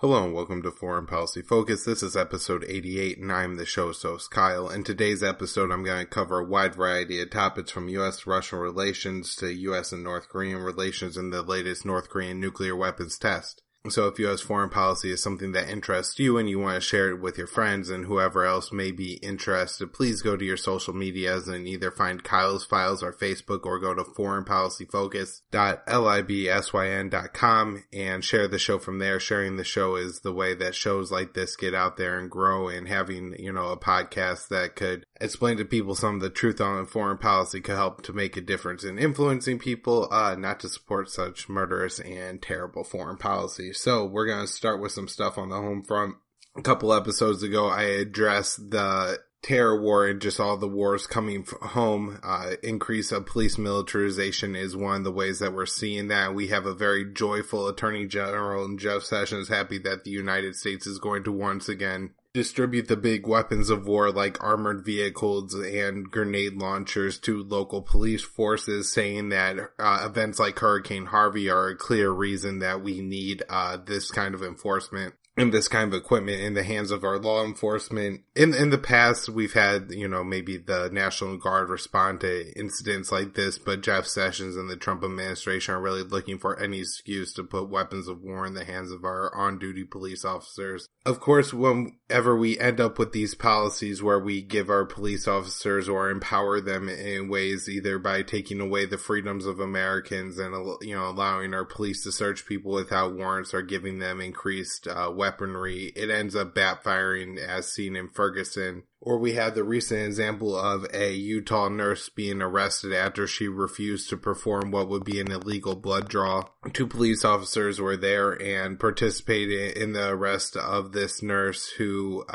Hello and welcome to Foreign Policy Focus. This is episode 88 and I'm the show's host, Kyle. In today's episode, I'm going to cover a wide variety of topics from U.S.-Russian relations to U.S. and North Korean relations and the latest North Korean nuclear weapons test. So if U.S. foreign policy is something that interests you and you want to share it with your friends and whoever else may be interested, please go to your social medias and either find Kyle's Files or Facebook or go to foreignpolicyfocus.libsyn.com and share the show from there. Sharing the show is the way that shows like this get out there and grow, and having, a podcast that could explain to people some of the truth on foreign policy could help to make a difference in influencing people, not to support such murderous and terrible foreign policy. So we're going to start with some stuff on the home front. A couple episodes ago, I addressed the terror war and just all the wars coming home. Increase of police militarization is one of the ways that we're seeing that. We have a very joyful Attorney General and Jeff Sessions happy that the United States is going to once again distribute the big weapons of war like armored vehicles and grenade launchers to local police forces, saying that events like Hurricane Harvey are a clear reason that we need this kind of enforcement and this kind of equipment in the hands of our law enforcement. In the past, we've had, maybe the National Guard respond to incidents like this, but Jeff Sessions and the Trump administration are really looking for any excuse to put weapons of war in the hands of our on-duty police officers. Of course, whenever we end up with these policies where we give our police officers or empower them in ways either by taking away the freedoms of Americans and, allowing our police to search people without warrants or giving them increased weaponry, it ends up backfiring as seen in Ferguson. Or we had the recent example of a Utah nurse being arrested after she refused to perform what would be an illegal blood draw. 2 police officers were there and participated in the arrest of this nurse who,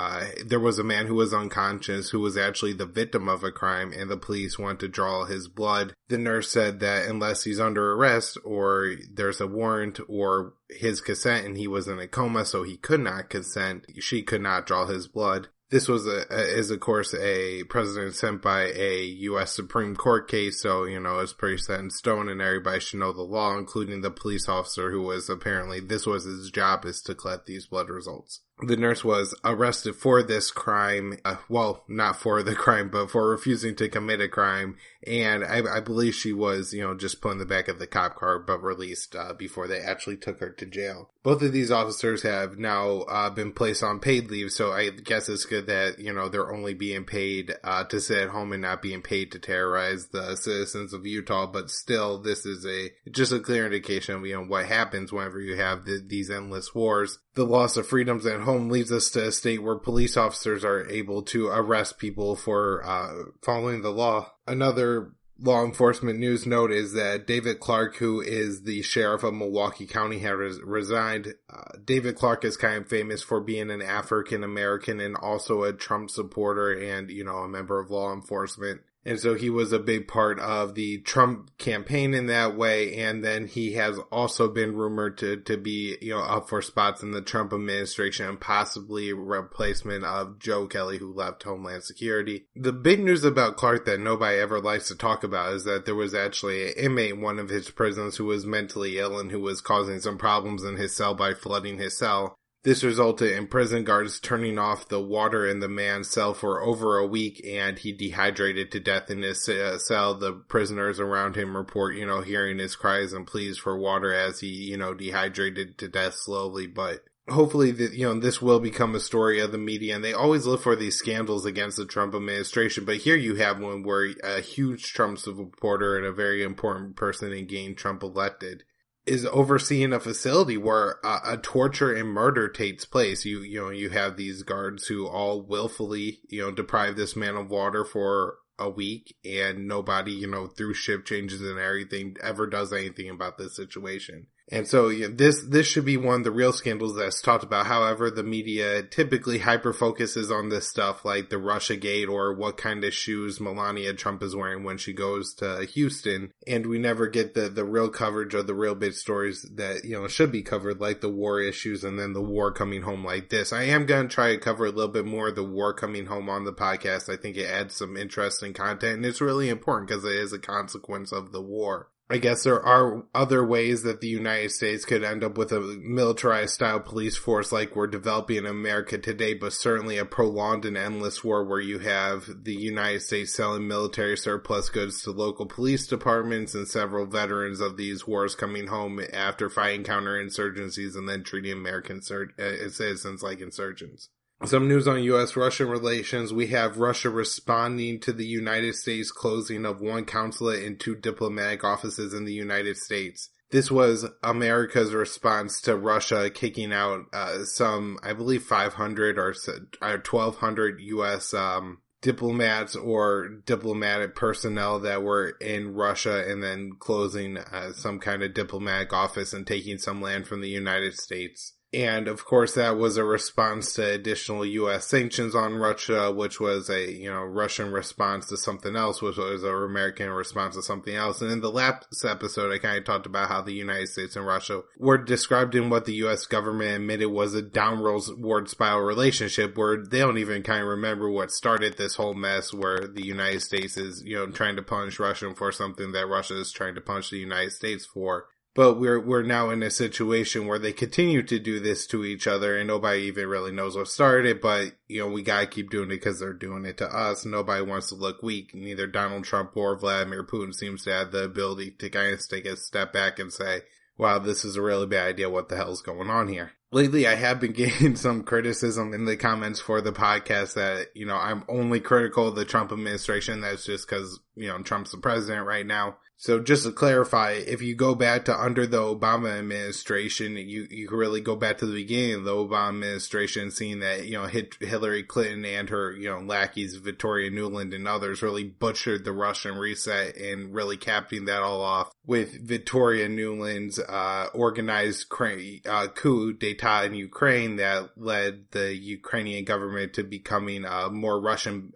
there was a man who was unconscious who was actually the victim of a crime, and the police wanted to draw his blood. The nurse said that unless he's under arrest or there's a warrant or his consent, and he was in a coma so he could not consent, she could not draw his blood. This is of course a precedent sent by a U.S. Supreme Court case, so, it's pretty set in stone and everybody should know the law, including the police officer who was apparently, this was his job, is to collect these blood results. The nurse was arrested for this crime, not for the crime, but for refusing to commit a crime, and I believe she was, just put in the back of the cop car, but released before they actually took her to jail. Both of these officers have now been placed on paid leave, so I guess it's good that, they're only being paid to sit at home and not being paid to terrorize the citizens of Utah, but still, this is just a clear indication of, what happens whenever you have these endless wars. The loss of freedoms at home leads us to a state where police officers are able to arrest people for following the law. Another law enforcement news note is that David Clark, who is the sheriff of Milwaukee County, has resigned. David Clark is kind of famous for being an African American and also a Trump supporter and, a member of law enforcement. And so he was a big part of the Trump campaign in that way. And then he has also been rumored to be, up for spots in the Trump administration and possibly replacement of Joe Kelly, who left Homeland Security. The big news about Clark that nobody ever likes to talk about is that there was actually an inmate in one of his prisons who was mentally ill and who was causing some problems in his cell by flooding his cell. This resulted in prison guards turning off the water in the man's cell for over a week, and he dehydrated to death in his cell. The prisoners around him report, hearing his cries and pleas for water as he, dehydrated to death slowly. But hopefully, this will become a story of the media, and they always look for these scandals against the Trump administration. But here you have one where a huge Trump supporter and a very important person in getting Trump elected is overseeing a facility where a torture and murder takes place. You have these guards who all willfully, deprive this man of water for a week, and nobody, through shift changes and everything, ever does anything about this situation. And so this should be one of the real scandals that's talked about. However, the media typically hyper-focuses on this stuff like the Russiagate or what kind of shoes Melania Trump is wearing when she goes to Houston. And we never get the real coverage of the real big stories that, should be covered, like the war issues and then the war coming home like this. I am going to try to cover a little bit more of the war coming home on the podcast. I think it adds some interesting content, and it's really important because it is a consequence of the war. I guess there are other ways that the United States could end up with a militarized style police force like we're developing in America today, but certainly a prolonged and endless war where you have the United States selling military surplus goods to local police departments and several veterans of these wars coming home after fighting counterinsurgencies and then treating American citizens like insurgents. Some news on U.S.-Russian relations. We have Russia responding to the United States closing of one consulate and 2 diplomatic offices in the United States. This was America's response to Russia kicking out some, I believe, 500 or 1,200 U.S. Diplomats or diplomatic personnel that were in Russia, and then closing some kind of diplomatic office and taking some land from the United States. And of course that was a response to additional U.S. sanctions on Russia, which was a, Russian response to something else, which was an American response to something else. And in the last episode, I kind of talked about how the United States and Russia were described in what the U.S. government admitted was a downward spiral relationship, where they don't even kind of remember what started this whole mess, where the United States is, trying to punish Russia for something that Russia is trying to punish the United States for. But we're now in a situation where they continue to do this to each other, and nobody even really knows what started it, but, we gotta keep doing it because they're doing it to us. Nobody wants to look weak. Neither Donald Trump or Vladimir Putin seems to have the ability to kind of take a step back and say, wow, this is a really bad idea. What the hell's going on here? Lately, I have been getting some criticism in the comments for the podcast that, I'm only critical of the Trump administration. That's just because, Trump's the president right now. So just to clarify, if you go back to under the Obama administration, you can really go back to the beginning of the Obama administration, seeing that, Hillary Clinton and her, lackeys, Victoria Nuland and others really butchered the Russian reset, and really capping that all off with Victoria Nuland's organized coup d'etat in Ukraine that led the Ukrainian government to becoming more Russian,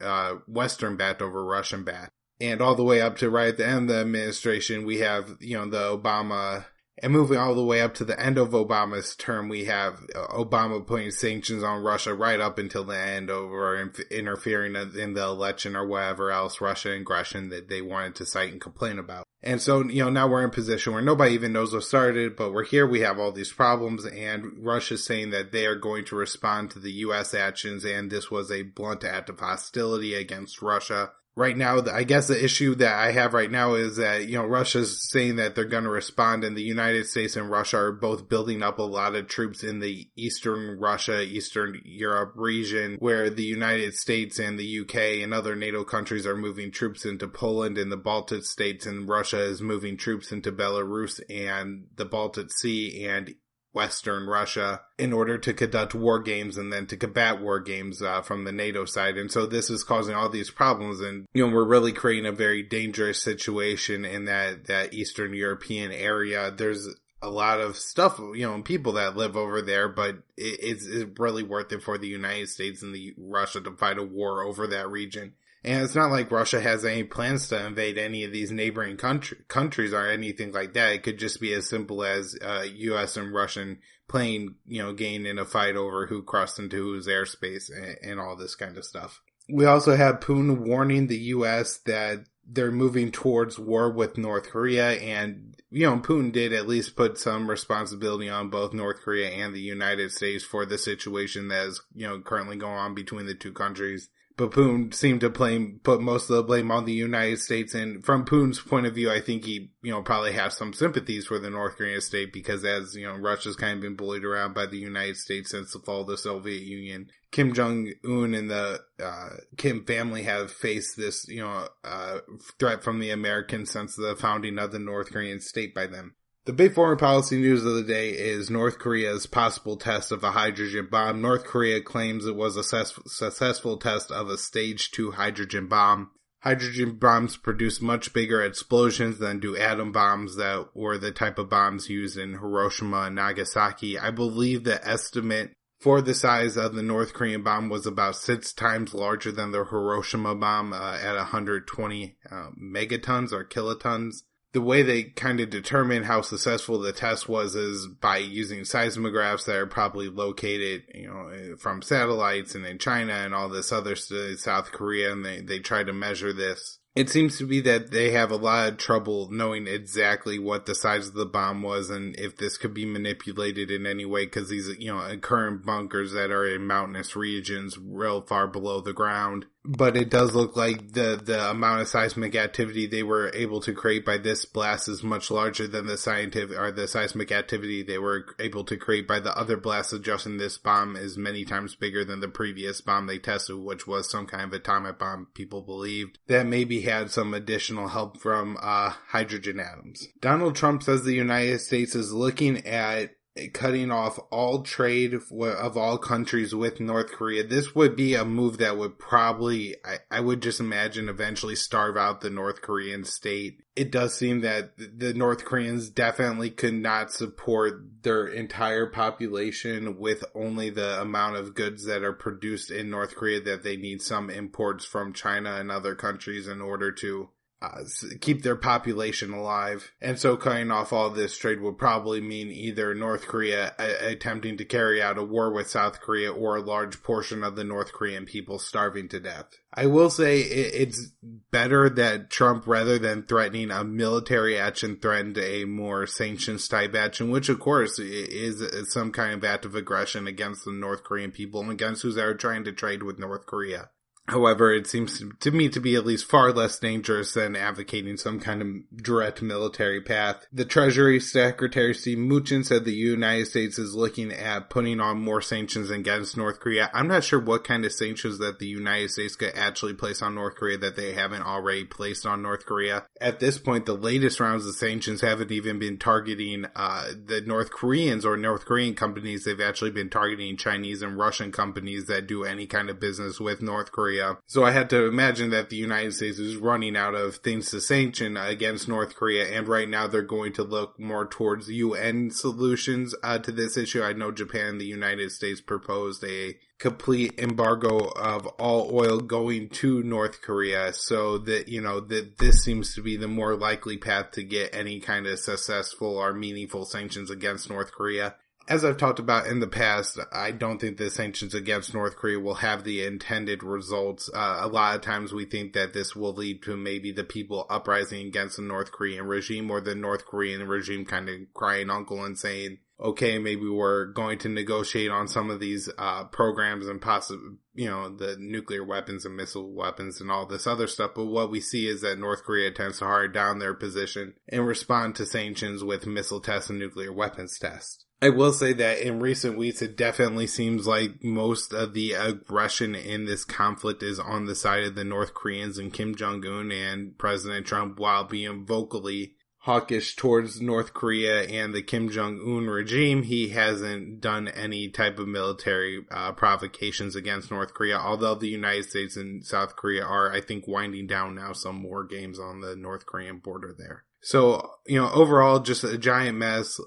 Western-backed over Russian-backed. And all the way up to right at the end of the administration, we have, the Obama, and moving all the way up to the end of Obama's term, we have Obama putting sanctions on Russia right up until the end over interfering in the election or whatever else, Russian aggression that they wanted to cite and complain about. And so, now we're in a position where nobody even knows what started, but we're here, we have all these problems, and Russia's saying that they are going to respond to the U.S. actions, and this was a blunt act of hostility against Russia. Right now, I guess the issue that I have right now is that, Russia's saying that they're going to respond, and the United States and Russia are both building up a lot of troops in the Eastern Russia, Eastern Europe region, where the United States and the UK and other NATO countries are moving troops into Poland and the Baltic states, and Russia is moving troops into Belarus and the Baltic Sea and Western Russia in order to conduct war games and then to combat war games from the NATO side. And so this is causing all these problems, and we're really creating a very dangerous situation in that Eastern European area. There's a lot of stuff, and people that live over there, but it's really worth it for the United States and the Russia to fight a war over that region. And it's not like Russia has any plans to invade any of these neighboring countries or anything like that. It could just be as simple as U.S. and Russian plane, getting in a fight over who crossed into whose airspace and all this kind of stuff. We also have Putin warning the U.S. that they're moving towards war with North Korea, and Putin did at least put some responsibility on both North Korea and the United States for the situation that is currently going on between the two countries. But Putin seemed to put most of the blame on the United States. And from Putin's point of view, I think he, probably has some sympathies for the North Korean state because as, Russia's kind of been bullied around by the United States since the fall of the Soviet Union. Kim Jong-un and the Kim family have faced this, threat from the Americans since the founding of the North Korean state by them. The big foreign policy news of the day is North Korea's possible test of a hydrogen bomb. North Korea claims it was a successful test of a stage 2 hydrogen bomb. Hydrogen bombs produce much bigger explosions than do atom bombs that were the type of bombs used in Hiroshima and Nagasaki. I believe the estimate for the size of the North Korean bomb was about 6 times larger than the Hiroshima bomb at 120 megatons or kilotons. The way they kind of determine how successful the test was is by using seismographs that are probably located, from satellites and in China and all this other South Korea, and they try to measure this. It seems to be that they have a lot of trouble knowing exactly what the size of the bomb was and if this could be manipulated in any way, because these, current bunkers that are in mountainous regions real far below the ground. But it does look like the amount of seismic activity they were able to create by this blast is much larger than the seismic activity they were able to create by the other blast, suggesting this bomb is many times bigger than the previous bomb they tested, which was some kind of atomic bomb, people believed, that maybe had some additional help from hydrogen atoms. Donald Trump says the United States is looking at cutting off all trade of all countries with North Korea. This would be a move that would probably, I would just imagine, eventually starve out the North Korean state. It does seem that the North Koreans definitely could not support their entire population with only the amount of goods that are produced in North Korea, that they need some imports from China and other countries in order to keep their population alive. And so cutting off all this trade would probably mean either North Korea attempting to carry out a war with South Korea, or a large portion of the North Korean people starving to death. I will say it's better that Trump, rather than threatening a military action, threatened a more sanctions type action, which of course is some kind of act of aggression against the North Korean people and against those that are trying to trade with North Korea. However, it seems to me to be at least far less dangerous than advocating some kind of direct military path. The Treasury Secretary Steve Mnuchin said the United States is looking at putting on more sanctions against North Korea. I'm not sure what kind of sanctions that the United States could actually place on North Korea that they haven't already placed on North Korea. At this point, the latest rounds of sanctions haven't even been targeting the North Koreans or North Korean companies. They've actually been targeting Chinese and Russian companies that do any kind of business with North Korea. So I had to imagine that the United States is running out of things to sanction against North Korea, and right now they're going to look more towards UN solutions to this issue. I know Japan and the United States proposed a complete embargo of all oil going to North Korea, so that this seems to be the more likely path to get any kind of successful or meaningful sanctions against North Korea. As I've talked about in the past, I don't think the sanctions against North Korea will have the intended results. A lot of times we think that this will lead to maybe the people uprising against the North Korean regime, or the North Korean regime kind of crying uncle and saying, okay, maybe we're going to negotiate on some of these programs and possibly, the nuclear weapons and missile weapons and all this other stuff. But what we see is that North Korea tends to hard down their position and respond to sanctions with missile tests and nuclear weapons tests. I will say that in recent weeks, it definitely seems like most of the aggression in this conflict is on the side of the North Koreans and Kim Jong-un and President Trump, while being vocally hawkish towards North Korea and the Kim Jong-un regime. He hasn't done any type of military provocations against North Korea, although the United States and South Korea are, I think, winding down now some war games on the North Korean border there. So, overall, just a giant mess.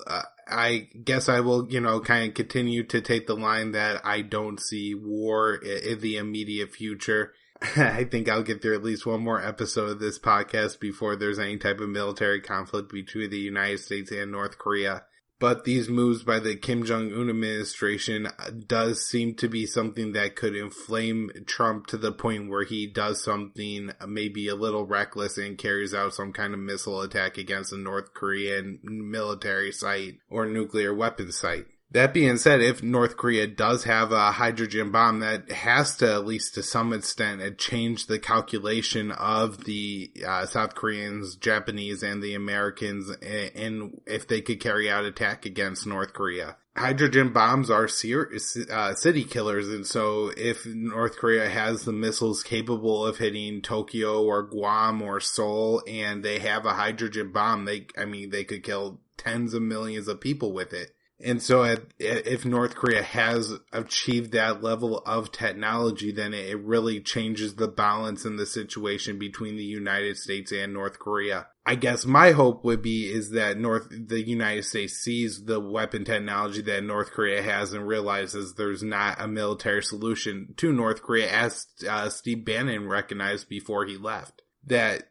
I guess I will, kind of continue to take the line that I don't see war in the immediate future. I think I'll get through at least one more episode of this podcast before there's any type of military conflict between the United States and North Korea. But these moves by the Kim Jong-un administration does seem to be something that could inflame Trump to the point where he does something maybe a little reckless and carries out some kind of missile attack against a North Korean military site or nuclear weapons site. That being said, if North Korea does have a hydrogen bomb, that has to, at least to some extent, change the calculation of the South Koreans, Japanese, and the Americans, and if they could carry out attack against North Korea. Hydrogen bombs are city killers, and so if North Korea has the missiles capable of hitting Tokyo or Guam or Seoul, and they have a hydrogen bomb, they could kill tens of millions of people with it. And so if North Korea has achieved that level of technology, then it really changes the balance in the situation between the United States and North Korea. I guess my hope would be is that the United States sees the weapon technology that North Korea has and realizes there's not a military solution to North Korea, as Steve Bannon recognized before he left. That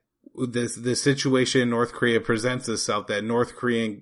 this situation in North Korea presents itself that North Korea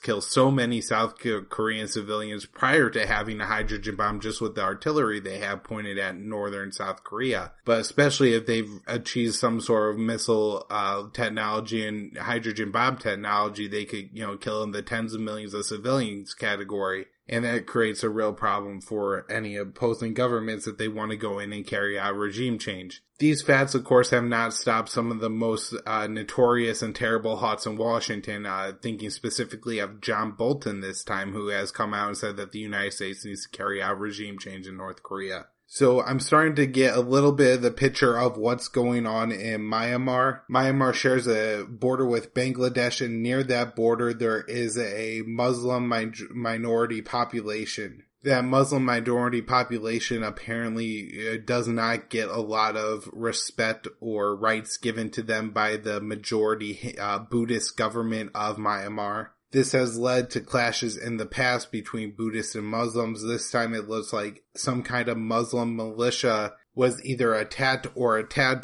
kills so many South Korean civilians prior to having a hydrogen bomb just with the artillery they have pointed at northern South Korea. But especially if they've achieved some sort of missile technology and hydrogen bomb technology, they could, kill in the tens of millions of civilians category. And that creates a real problem for any opposing governments if they want to go in and carry out regime change. These facts, of course, have not stopped some of the most notorious and terrible hawks in Washington, thinking specifically of John Bolton this time, who has come out and said that the United States needs to carry out regime change in North Korea. So I'm starting to get a little bit of the picture of what's going on in Myanmar. Myanmar shares a border with Bangladesh, and near that border there is a Muslim minority population. That Muslim minority population apparently does not get a lot of respect or rights given to them by the majority Buddhist government of Myanmar. This has led to clashes in the past between Buddhists and Muslims. This time it looks like some kind of Muslim militia was either attacked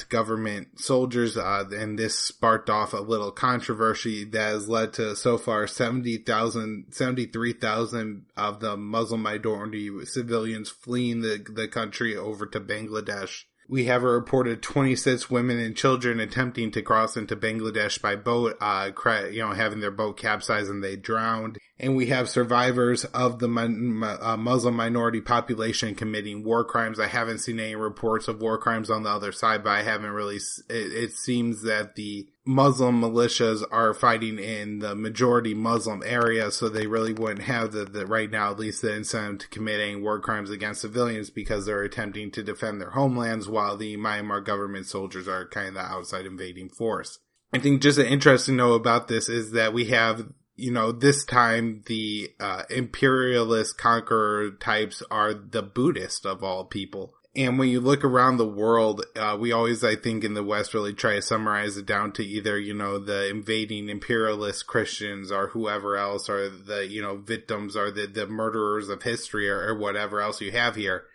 government soldiers, and this sparked off a little controversy that has led to so far 73,000 of the Muslim minority civilians fleeing the country over to Bangladesh. We have a reported 26 women and children attempting to cross into Bangladesh by boat, having their boat capsized and they drowned. And we have survivors of the Muslim minority population committing war crimes. I haven't seen any reports of war crimes on the other side, but I haven't really, it seems that the Muslim militias are fighting in the majority Muslim area, so they really wouldn't have the right now, at least the incentive to commit any war crimes against civilians because they're attempting to defend their homelands while the Myanmar government soldiers are kind of the outside invading force. I think just an interesting note about this is that we have, this time the imperialist conqueror types are the Buddhist of all people. And when you look around the world, we always, I think, in the West really try to summarize it down to either, the invading imperialist Christians or whoever else, or the, victims or the murderers of history or whatever else you have here.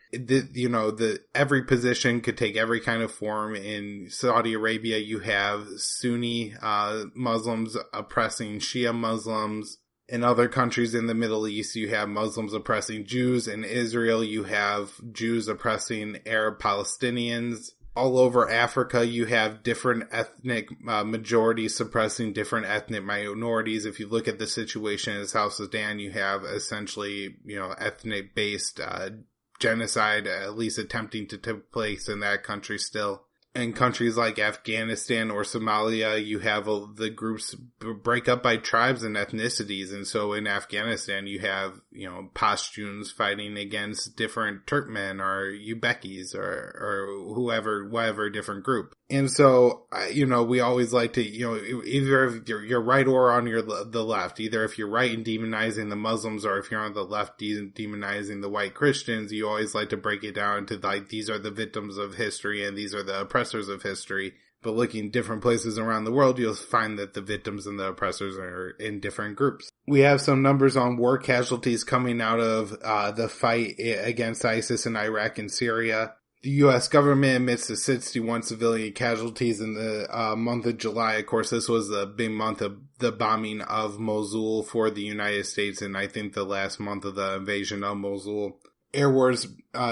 Every position could take every kind of form. In Saudi Arabia, you have Sunni Muslims oppressing Shia Muslims. In other countries in the Middle East, you have Muslims oppressing Jews. In Israel, you have Jews oppressing Arab Palestinians. All over Africa, you have different ethnic majorities suppressing different ethnic minorities. If you look at the situation in South Sudan, you have essentially, ethnic-based genocide, at least attempting to take place in that country still. In countries like Afghanistan or Somalia, you have the groups break up by tribes and ethnicities. And so in Afghanistan, you have, Pashtuns fighting against different Turkmen or Uzbekis or whatever different group. And so, we always like to, either if you're right or on the left, either if you're right in demonizing the Muslims or if you're on the left demonizing the white Christians, you always like to break it down to these are the victims of history and these are the oppressors of history. But looking different places around the world, you'll find that the victims and the oppressors are in different groups. We have some numbers on war casualties coming out of the fight against ISIS in Iraq and Syria. The U.S. government admits to 61 civilian casualties in the month of July. Of course, this was the big month of the bombing of Mosul for the United States, and I think the last month of the invasion of Mosul. Air Wars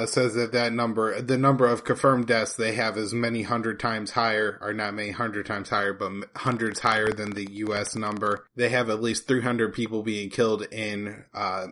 says that the number of confirmed deaths they have is many hundred times higher, or not many hundred times higher, but hundreds higher than the U.S. number. They have at least 300 people being killed in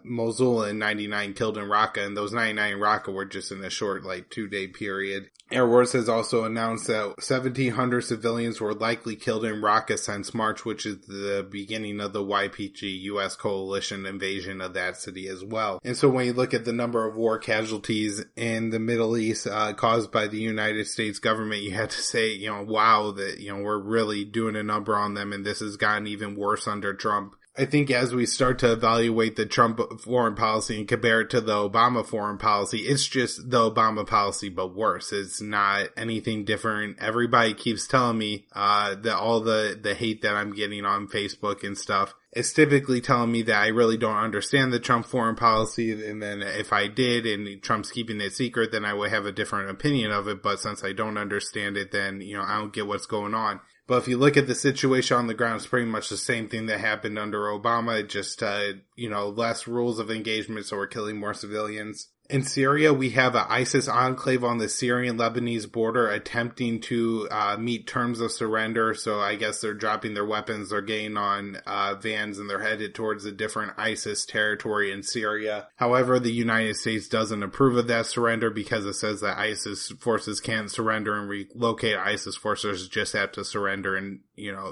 Mosul and 99 killed in Raqqa, and those 99 in Raqqa were just in a short, 2-day period. Air Wars has also announced that 1,700 civilians were likely killed in Raqqa since March, which is the beginning of the YPG U.S. coalition invasion of that city as well. And so when you look at the number of war casualties in the Middle East caused by the United States government, you have to say, wow, that, we're really doing a number on them, and this has gotten even worse under Trump. I think as we start to evaluate the Trump foreign policy and compare it to the Obama foreign policy, it's just the Obama policy, but worse. It's not anything different. Everybody keeps telling me that all the hate that I'm getting on Facebook and stuff is typically telling me that I really don't understand the Trump foreign policy. And then if I did and Trump's keeping it secret, then I would have a different opinion of it. But since I don't understand it, then, I don't get what's going on. But if you look at the situation on the ground, it's pretty much the same thing that happened under Obama, just, less rules of engagement, so we're killing more civilians. In Syria, we have an ISIS enclave on the Syrian-Lebanese border attempting to meet terms of surrender. So I guess they're dropping their weapons, they're getting on vans, and they're headed towards a different ISIS territory in Syria. However, the United States doesn't approve of that surrender because it says that ISIS forces can't surrender and relocate. ISIS forces just have to surrender, and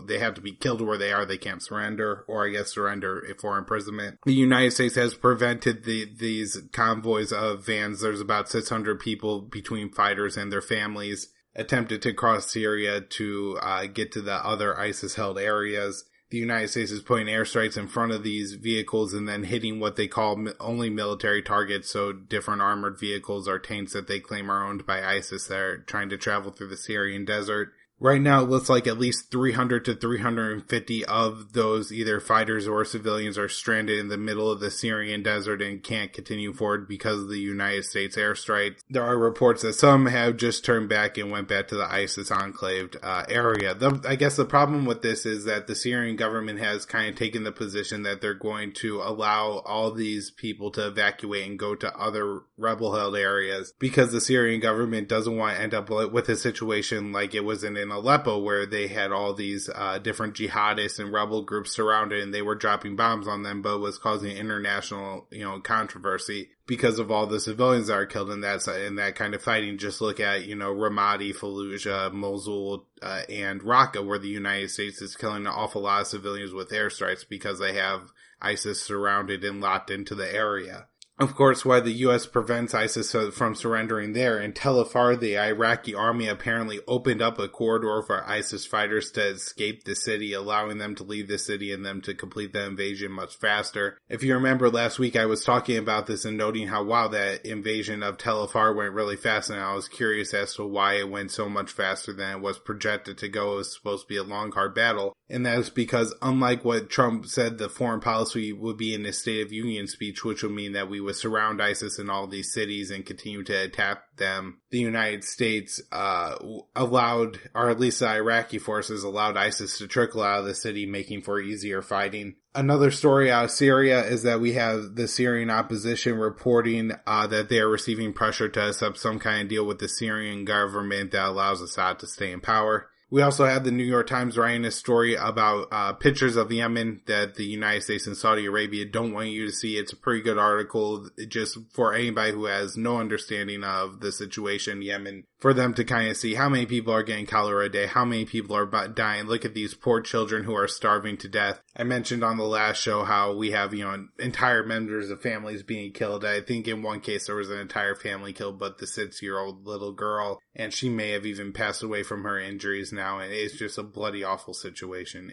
they have to be killed where they are. They can't surrender, or I guess surrender for imprisonment. The United States has prevented these convoys of vans. There's about 600 people between fighters and their families attempted to cross Syria to get to the other ISIS-held areas. The United States is putting airstrikes in front of these vehicles and then hitting what they call only military targets, so different armored vehicles or tanks that they claim are owned by ISIS that are trying to travel through the Syrian desert. Right now, it looks like at least 300 to 350 of those either fighters or civilians are stranded in the middle of the Syrian desert and can't continue forward because of the United States airstrikes. There are reports that some have just turned back and went back to the ISIS enclaved area. I guess the problem with this is that the Syrian government has kind of taken the position that they're going to allow all these people to evacuate and go to other rebel-held areas because the Syrian government doesn't want to end up with a situation like it was in Aleppo, where they had all these different jihadists and rebel groups surrounded and they were dropping bombs on them, but was causing international, controversy because of all the civilians that are killed in that kind of fighting. Just look at, Ramadi, Fallujah, Mosul, and Raqqa, where the United States is killing an awful lot of civilians with airstrikes because they have ISIS surrounded and locked into the area. Of course, why the U.S. prevents ISIS from surrendering there, in Tel Afar, the Iraqi army apparently opened up a corridor for ISIS fighters to escape the city, allowing them to leave the city and them to complete the invasion much faster. If you remember last week, I was talking about this and noting how, wow, that invasion of Tel Afar went really fast, and I was curious as to why it went so much faster than it was projected to go. It was supposed to be a long, hard battle. And that is because, unlike what Trump said the foreign policy would be in his State of Union speech, which would mean that we would surround ISIS in all these cities and continue to attack them, the United States allowed, or at least the Iraqi forces allowed ISIS to trickle out of the city, making for easier fighting. Another story out of Syria is that we have the Syrian opposition reporting that they are receiving pressure to accept some kind of deal with the Syrian government that allows Assad to stay in power. We also have the New York Times writing a story about pictures of Yemen that the United States and Saudi Arabia don't want you to see. It's a pretty good article just for anybody who has no understanding of the situation in Yemen, for them to kind of see how many people are getting cholera a day, how many people are dying. Look at these poor children who are starving to death. I mentioned on the last show how we have, entire members of families being killed. I think in one case there was an entire family killed, but the 6-year-old little girl, and she may have even passed away from her injuries now, and it's just a bloody awful situation.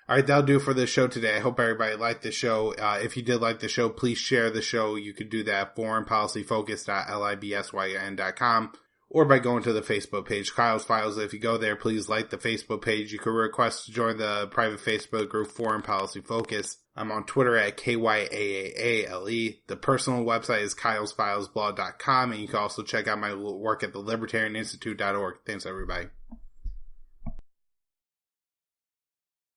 Alright, that'll do for this show today. I hope everybody liked the show. If you did like the show, please share the show. You could do that at foreignpolicyfocus.libsyn.com or by going to the Facebook page, Kyle's Files. If you go there, please like the Facebook page. You can request to join the private Facebook group, Foreign Policy Focus. I'm on Twitter at KYAAALE. The personal website is kylesfilesblog.com, and you can also check out my work at the libertarianinstitute.org. Thanks, everybody.